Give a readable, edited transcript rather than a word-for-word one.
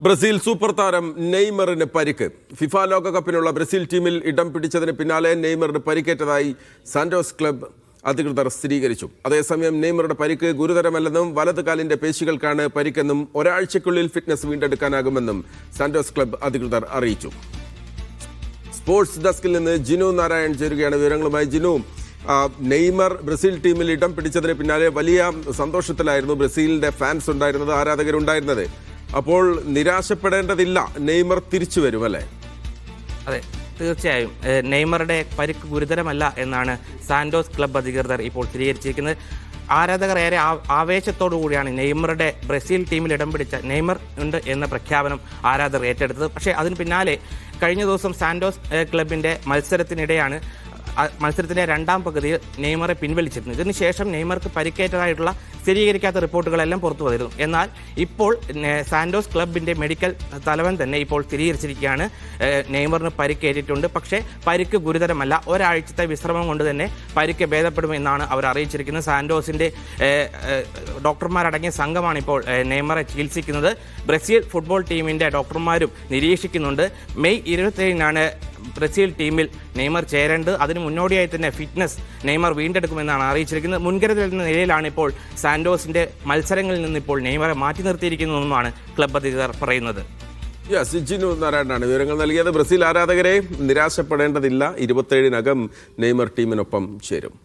Brazil super താരം നെയ്മറിന് പരിക്ക്. FIFA ലോകകപ്പിനുള്ള Brazil ടീമിൽ ഇടം പിടിച്ചതിന് പിന്നാലെ നെയ്മറിന് പരിക്കേറ്റതായി സാന്റോസ് ക്ലബ്ബ് അധികൃതർ സ്ഥിരീകരിച്ചു. അതേസമയം നെയ്മറുടെ പരിക്ക് ഗുരുതരമല്ലെന്നും വലത് കാലിന്റെ പേശികൾക്കാണ് പരിക്കെന്നും ഒരാഴ്ചയ്ക്കുള്ളിൽ ഫിറ്റ്നസ് വീണ്ടെടുക്കാനാകുമെന്നും സാന്റോസ് ക്ലബ്ബ് അധികൃതർ അറിയിച്ചു. സ്പോർട്സ് ഡെസ്കിൽ നിന്ന് ജിനു നാരായൺ ചേരുകയാണ് വിവരങ്ങളുമായി. ജിനു, നെയ്മർ ബ്രസീൽ ടീമിൽ ഇടം പിടിച്ചതിന് പിന്നാലെ വലിയ സന്തോഷത്തിലായിരുന്നു ബ്രസീലിന്റെ ഫാൻസ് ഉണ്ടായിരുന്നത്, ആരാധകരുണ്ടായിരുന്നത്. അപ്പോൾ നിരാശപ്പെടേണ്ടതില്ല, നെയ്മർ തിരിച്ചു വരും അല്ലേ? അതെ, തീർച്ചയായും നെയ്മറുടെ പരിക്ക് ഗുരുതരമല്ല എന്നാണ് സാന്റോസ് ക്ലബ്ബ് അധികൃതർ ഇപ്പോൾ സ്ഥിരീകരിച്ചിരിക്കുന്നത്. ആരാധകർ ഏറെ ആവേശത്തോടു കൂടിയാണ് നെയ്മറുടെ ബ്രസീൽ ടീമിൽ ഇടം പിടിച്ച നെയ്മർ ഉണ്ട് എന്ന പ്രഖ്യാപനം ആരാധകർ ഏറ്റെടുത്തത്. പക്ഷേ അതിന് പിന്നാലെ കഴിഞ്ഞ ദിവസം സാന്റോസ് ക്ലബിൻ്റെ മത്സരത്തിൻ്റെ രണ്ടാം പകുതിയിൽ നെയ്മറെ പിൻവലിച്ചിരുന്നു. ഇതിനുശേഷം നെയ്മർക്ക് പരിക്കേറ്റതായിട്ടുള്ള സ്ഥിരീകരിക്കാത്ത റിപ്പോർട്ടുകളെല്ലാം പുറത്തു വന്നിരുന്നു. എന്നാൽ ഇപ്പോൾ സാന്റോസ് ക്ലബിൻ്റെ മെഡിക്കൽ തലവൻ തന്നെ ഇപ്പോൾ സ്ഥിരീകരിച്ചിരിക്കുകയാണ് നെയ്മറിന് പരിക്കേറ്റിട്ടുണ്ട്. പക്ഷേ പരിക്ക് ഗുരുതരമല്ല, ഒരാഴ്ചത്തെ വിശ്രമം കൊണ്ട് തന്നെ പരിക്ക് ഭേദപ്പെടുമെന്നാണ് അവർ അറിയിച്ചിരിക്കുന്നത്. സാന്റോസിൻ്റെ ഡോക്ടർമാരടങ്ങിയ സംഘമാണ് ഇപ്പോൾ നെയ്മറെ ചികിത്സിക്കുന്നത്. ബ്രസീൽ ഫുട്ബോൾ ടീമിൻ്റെ ഡോക്ടർമാരും നിരീക്ഷിക്കുന്നുണ്ട്. മെയ് 27-നാണ് ബ്രസീൽ ടീമിൽ നെയ്മർ ചേരേണ്ടത്. അതിന് മുന്നോടിയായി തന്നെ ഫിറ്റ്നസ് നെയ്മർ വീണ്ടെടുക്കുമെന്നാണ് അറിയിച്ചിരിക്കുന്നത്. മുൻകരുതൽ എന്ന നിലയിലാണ് ഇപ്പോൾ സാന്റോസിന്റെ മത്സരങ്ങളിൽ നിന്ന് ഇപ്പോൾ നെയ്മറെ മാറ്റി നിർത്തിയിരിക്കുന്നതെന്നുമാണ് ക്ലബ്ബ് അധികൃതർ പറയുന്നത്. ജിനു നാരായണനാണ് വിവരങ്ങൾ നൽകിയത്. ബ്രസീൽ ആരാധകരെ നിരാശപ്പെടേണ്ടതില്ല, 27-നകം നെയ്മർ ടീമിനൊപ്പം ചേരും.